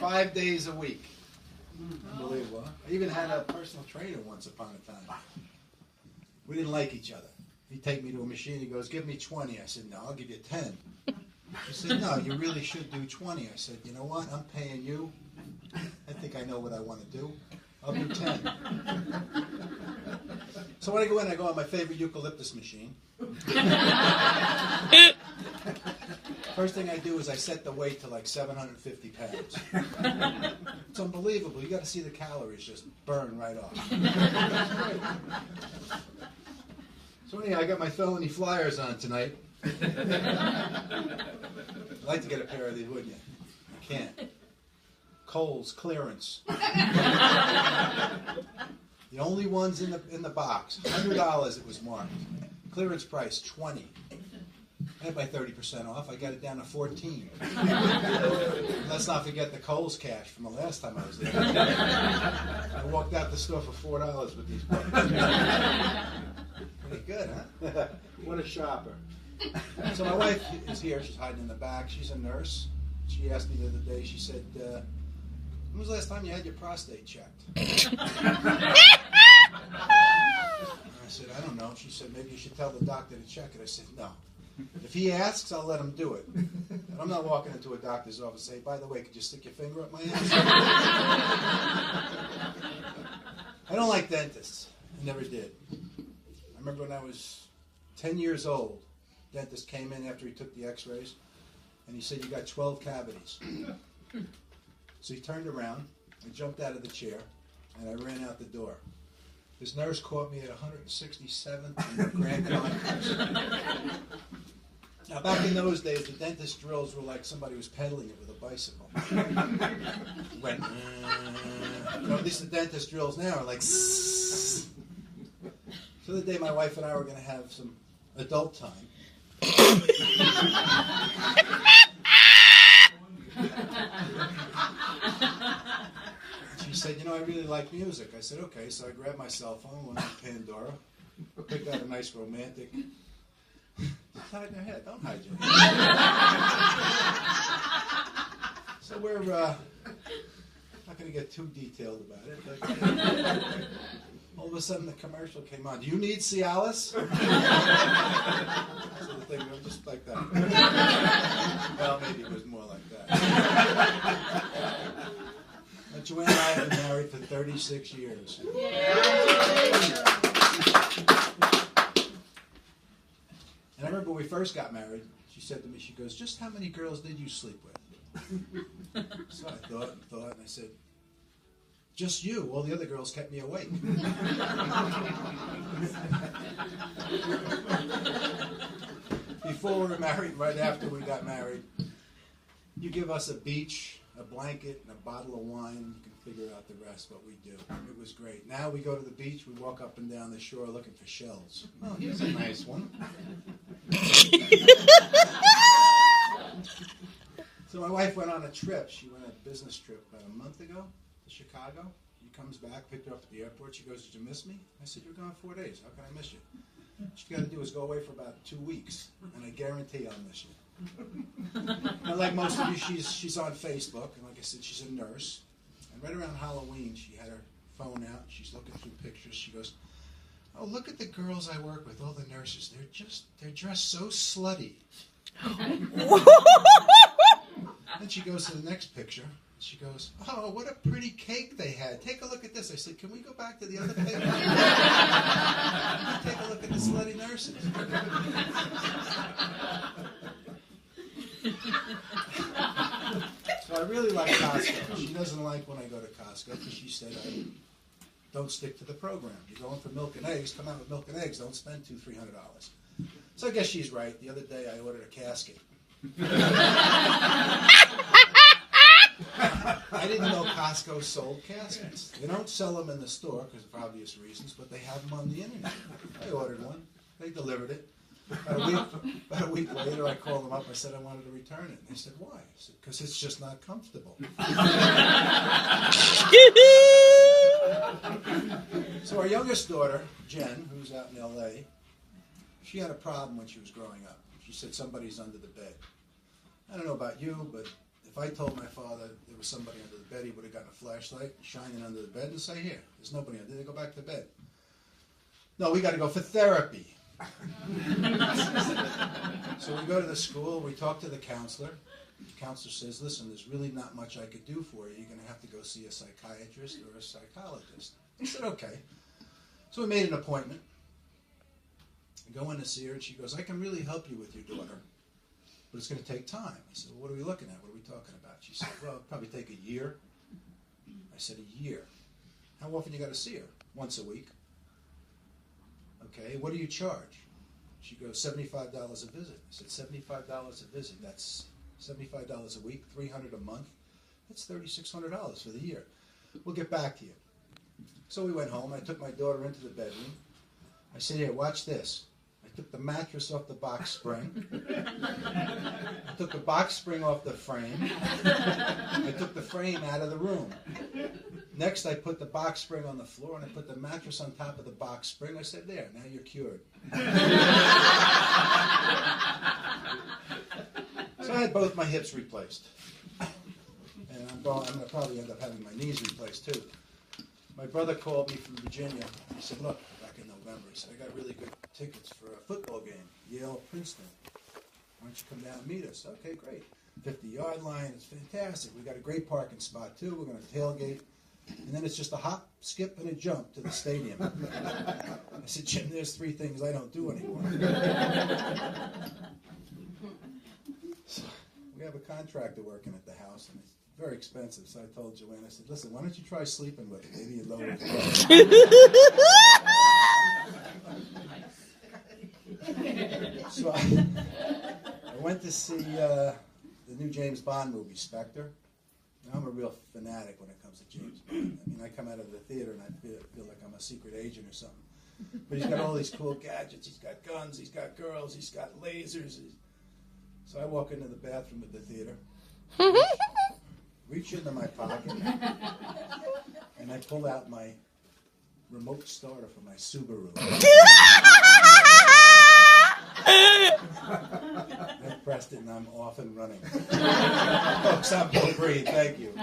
5 days a week. Unbelievable, huh? I even had a personal trainer once upon a time. We didn't like each other. He'd take me to a machine. He goes, give me 20. I said, no, I'll give you 10. He said, no, you really should do 20. I said, you know what? I'm paying you. I think I know what I want to do. I'll do 10. So when I go in, I go on my favorite eucalyptus machine. First thing I do is I set the weight to like 750 pounds. It's unbelievable. You got to see the calories just burn right off. So anyhow, I got my felony flyers on tonight. I'd like to get a pair of these, wouldn't you? I can't. Kohl's clearance. The only ones in the box. $100 it was marked. Clearance price $20. I had my 30% off. I got it down to $14. Let's not forget the Kohl's cash from the last time I was there. I walked out the store for $4 with these books. Pretty good, huh? What a shopper. So my wife is here. She's hiding in the back. She's a nurse. She asked me the other day, she said, when was the last time you had your prostate checked? And I said, I don't know. She said, maybe you should tell the doctor to check it. I said, no. If he asks, I'll let him do it. And I'm not walking into a doctor's office and say, by the way, could you stick your finger up my ass? I don't like dentists. I never did. I remember when I was 10 years old, dentist came in after he took the x-rays, and he said, you got 12 cavities. So he turned around, I jumped out of the chair, and I ran out the door. This nurse caught me at 167th and Grand Concourse. Now, back in those days, the dentist drills were like somebody was pedaling it with a bicycle. It went, at least the dentist drills now are like, so the day my wife and I were going to have some adult time. She said, you know, I really like music. I said, okay. So I grabbed my cell phone, went on Pandora, picked out a nice romantic. Just hide your head. Don't hide your head. So we're not going to get too detailed about it, but all of a sudden the commercial came on. Do you need Cialis? So the thing was just like that. Well, maybe it was more like that. But Joanne and I have been married for 36 years. And I remember when we first got married, she said to me, she goes, just how many girls did you sleep with? So I thought, and I said, just you. All the other girls kept me awake. Before we were married, right after we got married, you give us a beach, a blanket, and a bottle of wine, you can figure out the rest, what we do. It was great. Now we go to the beach, we walk up and down the shore looking for shells. Oh, here's a nice one. So my wife went on a trip. She went on a business trip about a month ago to Chicago. She comes back, picked her up at the airport. She goes, did you miss me? I said, you're gone 4 days. How can I miss you? What you got to do is go away for about 2 weeks, and I guarantee I'll miss you. Now, like most of you, she's on Facebook, and like I said, she's a nurse. And right around Halloween, she had her phone out. She's looking through pictures. She goes, oh, look at the girls I work with, all the nurses. They're dressed so slutty. Then she goes to the next picture. She goes, oh, what a pretty cake they had. Take a look at this. I said, can we go back to the other picture? Take a look at the slutty nurses. So I really like Costco. She doesn't like when I go to Costco because she said I don't stick to the program. You're going for milk and eggs, come out with milk and eggs, don't spend $200-300. So I guess she's right. The other day I ordered a casket. I didn't know Costco sold caskets. They don't sell them in the store because of obvious reasons, but they have them on the internet. I ordered one. They delivered it. About a week later, I called them up. I said I wanted to return it. And they said, why? I said, because it's just not comfortable. So our youngest daughter, Jen, who's out in L.A., she had a problem when she was growing up. She said somebody's under the bed. I don't know about you, but if If I told my father there was somebody under the bed, he would have gotten a flashlight, shining under the bed, and say, here, there's nobody under there, go back to bed. No, we got to go for therapy. So we go to the school, we talk to the counselor. The counselor says, listen, there's really not much I could do for you. You're going to have to go see a psychiatrist or a psychologist. I said, okay. So we made an appointment. I go in to see her, and she goes, I can really help you with your daughter, but it's going to take time. I said, well, what are we looking at? What are we talking about? She said, well, it'll probably take a year. I said, a year. How often you got to see her? Once a week. Okay, what do you charge? She goes, $75 a visit. I said, $75 a visit. That's $75 a week, $300 a month. That's $3,600 for the year. We'll get back to you. So we went home. I took my daughter into the bedroom. I said, here, watch this. I took the mattress off the box spring. I took the box spring off the frame. I took the frame out of the room. Next, I put the box spring on the floor, and I put the mattress on top of the box spring. I said, there, now you're cured. So I had both my hips replaced. And I'm going to probably end up having my knees replaced, too. My brother called me from Virginia. He said, look, back in November, he said, I got really good tickets for a football game, Yale-Princeton. Why don't you come down and meet us? Okay, great. 50-yard line, it's fantastic. We got a great parking spot, too. We're going to tailgate. And then it's just a hop, skip, and a jump to the stadium. I said, Jim, there's 3 things I don't do anymore. So we have a contractor working at the house, and it's very expensive. So I told Joanne, I said, listen, why don't you try sleeping with it? Maybe you lower the price. So I went to see the new James Bond movie, Spectre. Now, I'm a real fanatic when it comes to James Bond. I mean, I come out of the theater and I feel like I'm a secret agent or something. But he's got all these cool gadgets. He's got guns. He's got girls. He's got lasers. So I walk into the bathroom of the theater, reach into my pocket, and I pull out my remote starter for my Subaru. I pressed it and I'm off and running. Folks, I'm Bill Greene. Thank you.